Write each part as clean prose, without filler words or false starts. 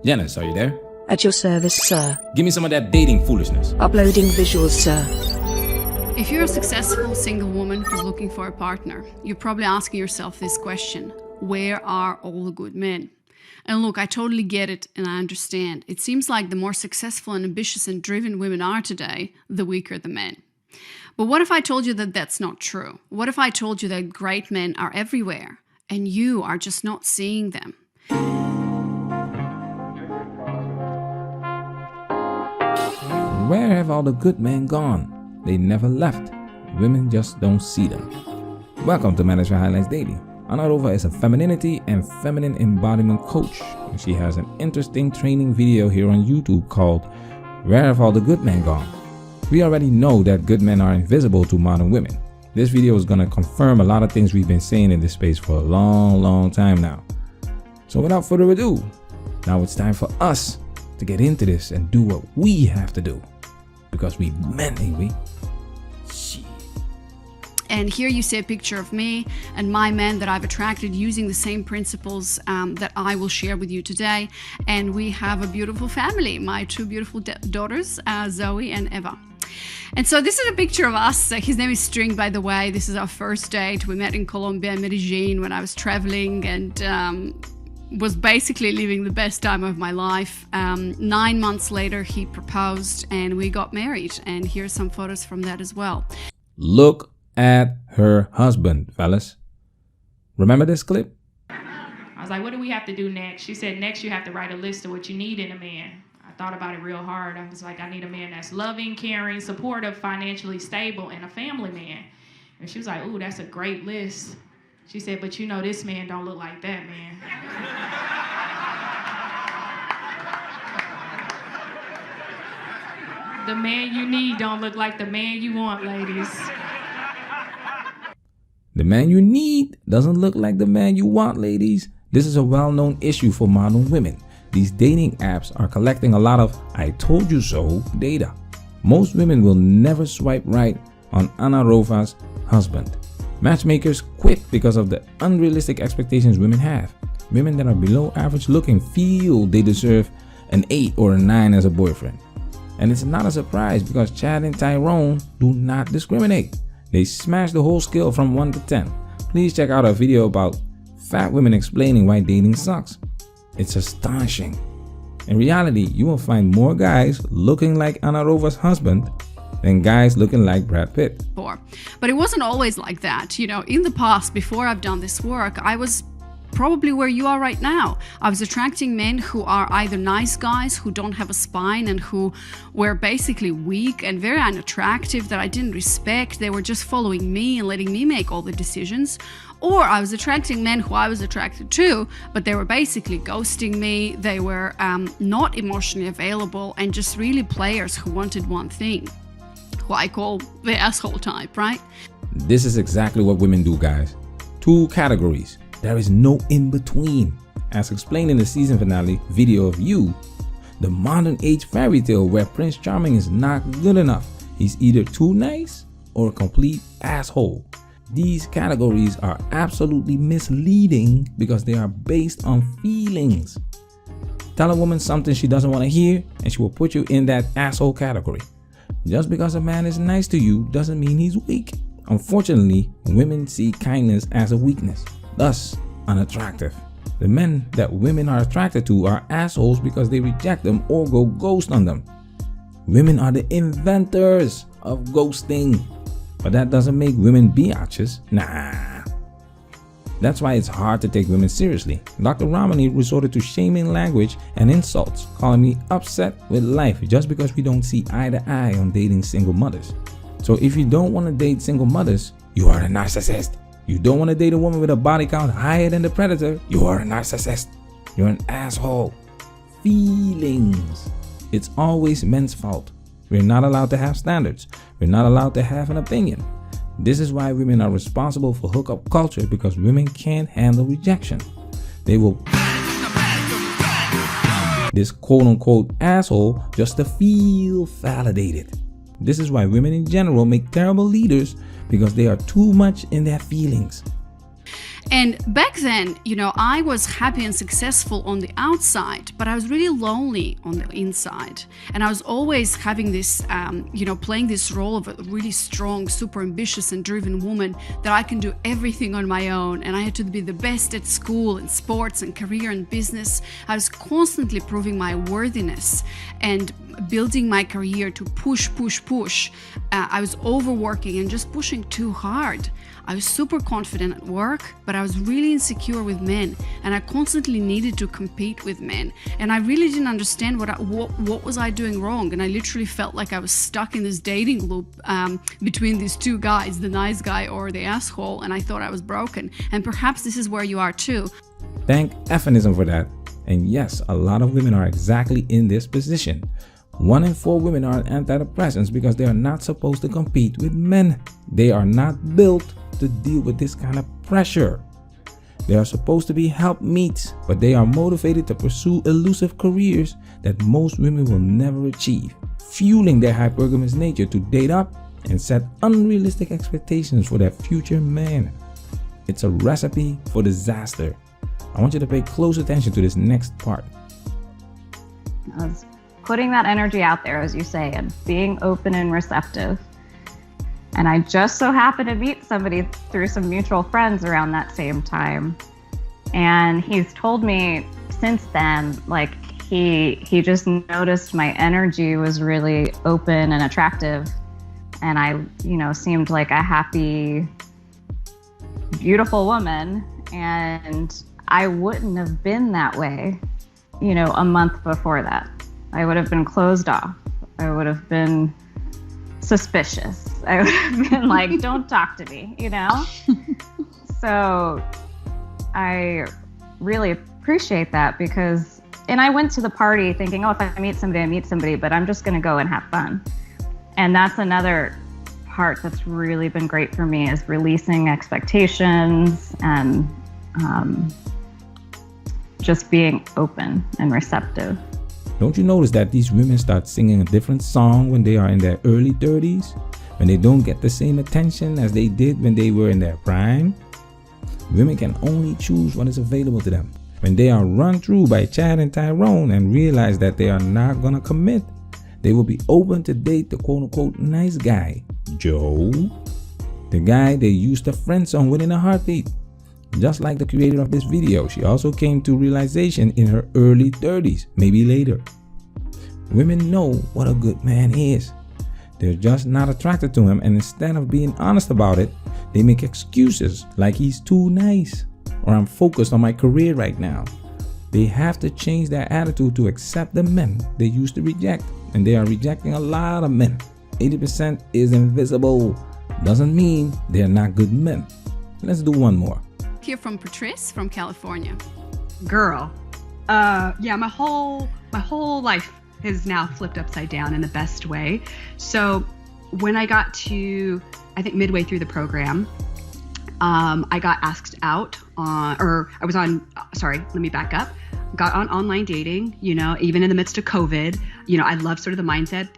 Janice, are you there? At your service, sir. Give me some of that dating foolishness. Uploading visuals, sir. If you're a successful single woman who's looking for a partner, you're probably asking yourself this question: where are all the good men? And look, I totally get it and I understand. It seems like the more successful and ambitious and driven women are today, the weaker the men. But what if I told you that that's not true? What if I told you that great men are everywhere and you are just not seeing them? Where have all the good men gone? They never left. Women just don't see them. Welcome to Management Highlights Daily. Rova is a femininity and feminine embodiment coach. And she has an interesting training video here on YouTube called Where Have All the Good Men Gone? We already know that good men are invisible to modern women. This video is going to confirm a lot of things we've been saying in this space for a long time now. So without further ado, now it's time for us to get into this and do what we have to do. Because we men, ain't we? And here you see a picture of me and my men that I've attracted using the same principles that I will share with you today. And we have a beautiful family, my two beautiful daughters, Zoe and Eva. And so this is a picture of us. His name is String, by the way. This is our first date. We met in Colombia, Medellin, when I was traveling and was basically living the best time of my life. 9 months later, he proposed and we got married. And here's some photos from that as well. Look at her husband, fellas. Remember this clip? I was like, what do we have to do next? She said, next you have to write a list of what you need in a man. I thought about it real hard. I was like, I need a man that's loving, caring, supportive, financially stable, and a family man. And she was like, ooh, that's a great list. She said, but you know this man don't look like that man. The man you need don't look like the man you want, ladies. The man you need doesn't look like the man you want, ladies. This is a well-known issue for modern women. These dating apps are collecting a lot of I told you so data. Most women will never swipe right on Rova's husband. Matchmakers quit because of the unrealistic expectations women have. Women that are below average looking feel they deserve an 8 or a 9 as a boyfriend. And it's not a surprise because Chad and Tyrone do not discriminate. They smash the whole scale from 1 to 10. Please check out our video about fat women explaining why dating sucks. It's astonishing. In reality, you will find more guys looking like Rova's husband than guys looking like Brad Pitt. But it wasn't always like that. You know, in the past, before I've done this work, I was probably where you are right now. I was attracting men who are either nice guys who don't have a spine and who were basically weak and very unattractive that I didn't respect. They were just following me and letting me make all the decisions. Or I was attracting men who I was attracted to, but they were basically ghosting me. They were not emotionally available and just really players who wanted one thing, who I call the asshole type, right? This is exactly what women do, guys. 2 categories. There is no in between. As explained in the season finale video of You, the modern age fairy tale where Prince Charming is not good enough. He's either too nice or a complete asshole. These categories are absolutely misleading because they are based on feelings. Tell a woman something she doesn't want to hear and she will put you in that asshole category. Just because a man is nice to you doesn't mean he's weak. Unfortunately, women see kindness as a weakness, thus unattractive. The men that women are attracted to are assholes because they reject them or go ghost on them. Women are the inventors of ghosting. But that doesn't make women biatches. Nah. That's why it's hard to take women seriously. Dr. Ramani resorted to shaming language and insults, calling me upset with life just because we don't see eye to eye on dating single mothers. So if you don't want to date single mothers, you are a narcissist. You don't want to date a woman with a body count higher than the predator, you are a narcissist. You're an asshole. Feelings. It's always men's fault. We're not allowed to have standards. We're not allowed to have an opinion. This is why women are responsible for hookup culture, because women can't handle rejection. They will this quote-unquote asshole just to feel validated. This is why women in general make terrible leaders, because they are too much in their feelings. And back then, I was happy and successful on the outside, but I was really lonely on the inside. And I was always having this, playing this role of a really strong, super ambitious and driven woman that I can do everything on my own. And I had to be the best at school and sports and career and business. I was constantly proving my worthiness and building my career to push. I was overworking and just pushing too hard. I was super confident at work, but I was really insecure with men, and I constantly needed to compete with men. And I really didn't understand what was I doing wrong. And I literally felt like I was stuck in this dating loop between these two guys, the nice guy or the asshole, and I thought I was broken. And perhaps this is where you are too. Thank feminism for that. And yes, a lot of women are exactly in this position. 1 in 4 women are on antidepressants because they are not supposed to compete with men. They are not built to deal with this kind of pressure. They are supposed to be helpmeets, but they are motivated to pursue elusive careers that most women will never achieve, fueling their hypergamous nature to date up and set unrealistic expectations for their future man. It's a recipe for disaster. I want you to pay close attention to this next part. I was putting that energy out there, as you say, and being open and receptive. And I just so happened to meet somebody through some mutual friends around that same time. And he's told me since then, like he just noticed my energy was really open and attractive. And I, seemed like a happy, beautiful woman. And I wouldn't have been that way, a month before that. I would have been closed off. I would have been suspicious. I would have been like, don't talk to me, So I really appreciate that and I went to the party thinking, if I meet somebody, I meet somebody, but I'm just going to go and have fun. And that's another part that's really been great for me, is releasing expectations and just being open and receptive. Don't you notice that these women start singing a different song when they are in their early 30s? When they don't get the same attention as they did when they were in their prime? Women can only choose what is available to them. When they are run through by Chad and Tyrone and realize that they are not gonna commit, they will be open to date the quote-unquote nice guy, Joe. The guy they used to friend zone with in a heartbeat. Just like the creator of this video, she also came to realization in her early 30s, maybe later. Women know what a good man is. They're just not attracted to him, and instead of being honest about it, they make excuses like he's too nice, or I'm focused on my career right now. They have to change their attitude to accept the men they used to reject, and they are rejecting a lot of men. 80% is invisible. Doesn't mean they're not good men. Let's do one more. Hear from Patrice from California. Girl, my whole life is now flipped upside down in the best way. So when I got to, I think midway through the program, I got asked out let me back up. Got on online dating, even in the midst of COVID. I love sort of the mindset,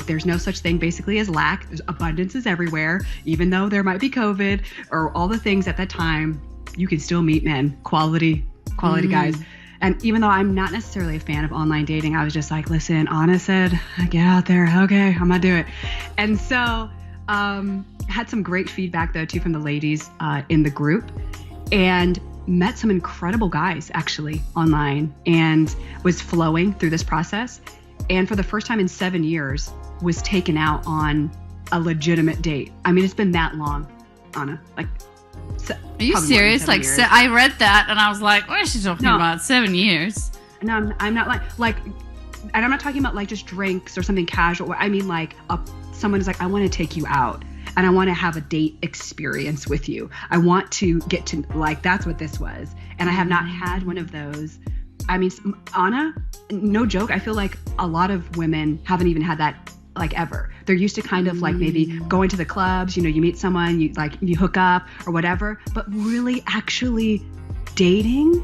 there's no such thing basically as lack. There's abundance is everywhere, even though there might be COVID or all the things at that time. You can still meet men, quality guys. And even though I'm not necessarily a fan of online dating, I was just like, listen, Anna said, get out there. Okay, I'm gonna do it. And so had some great feedback though too from the ladies in the group, and met some incredible guys actually online, and was flowing through this process. And for the first time in 7 years was taken out on a legitimate date. I mean, it's been that long, Anna, Are you serious? I read that and I was like, what is she talking about? 7 years? No, I'm not like, and I'm not talking about like just drinks or something casual. I mean like someone is like, I want to take you out and I want to have a date experience with you. I want to get to, like, that's what this was. And I have not had one of those. I mean, Anna, no joke, I feel like a lot of women haven't even had that like ever. They're used to kind of like maybe going to the clubs, you meet someone, you hook up or whatever, but really actually dating.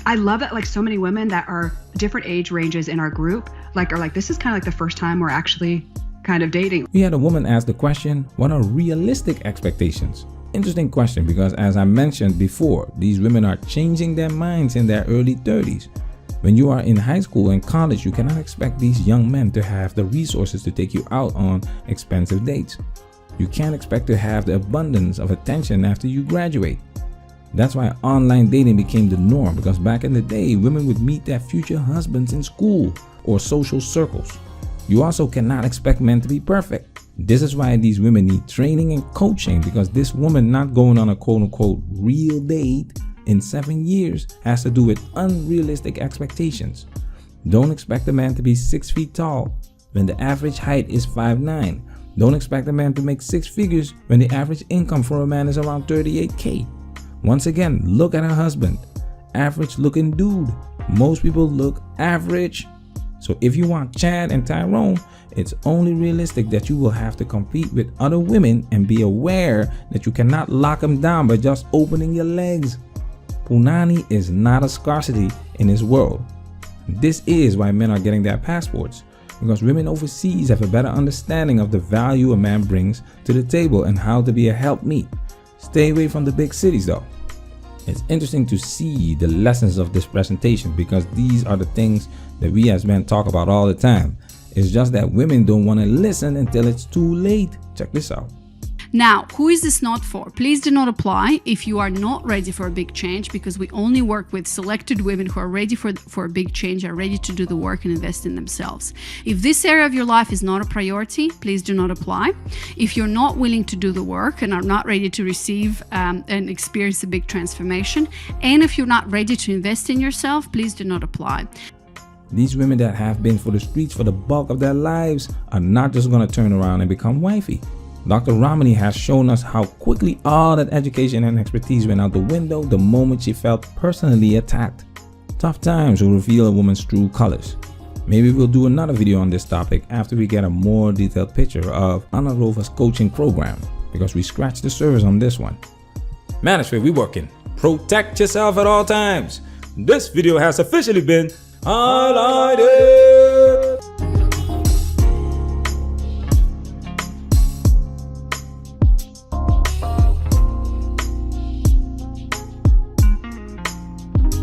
I love that like so many women that are different age ranges in our group are like, this is kind of like the first time we're actually kind of dating. We had a woman ask the question, what are realistic expectations? Interesting question, because as I mentioned before, these women are changing their minds in their early 30s. When you are in high school and college, you cannot expect these young men to have the resources to take you out on expensive dates. You can't expect to have the abundance of attention after you graduate. That's why online dating became the norm, because back in the day, women would meet their future husbands in school or social circles. You also cannot expect men to be perfect. This is why these women need training and coaching, because this woman not going on a quote-unquote real date in 7 years has to do with unrealistic expectations. Don't expect a man to be 6 feet tall when the average height is 5'9". Don't expect a man to make 6 figures when the average income for a man is around 38K. Once again, look at her husband. Average looking dude. Most people look average. So if you want Chad and Tyrone, it's only realistic that you will have to compete with other women, and be aware that you cannot lock them down by just opening your legs. Punani is not a scarcity in this world. This is why men are getting their passports, because women overseas have a better understanding of the value a man brings to the table and how to be a helpmeet. Stay away from the big cities though. It's interesting to see the lessons of this presentation, because these are the things that we as men talk about all the time. It's just that women don't want to listen until it's too late. Check this out. Now, who is this not for? Please do not apply if you are not ready for a big change, because we only work with selected women who are ready for a big change, are ready to do the work and invest in themselves. If this area of your life is not a priority, please do not apply. If you're not willing to do the work and are not ready to receive and experience a big transformation, and if you're not ready to invest in yourself, please do not apply. These women that have been for the streets for the bulk of their lives are not just going to turn around and become wifey. Dr. Ramani has shown us how quickly all that education and expertise went out the window the moment she felt personally attacked. Tough times will reveal a woman's true colors. Maybe we'll do another video on this topic after we get a more detailed picture of Rova's coaching program, because we scratched the surface on this one. Manosphere, we working. Protect yourself at all times. This video has officially been highlighted.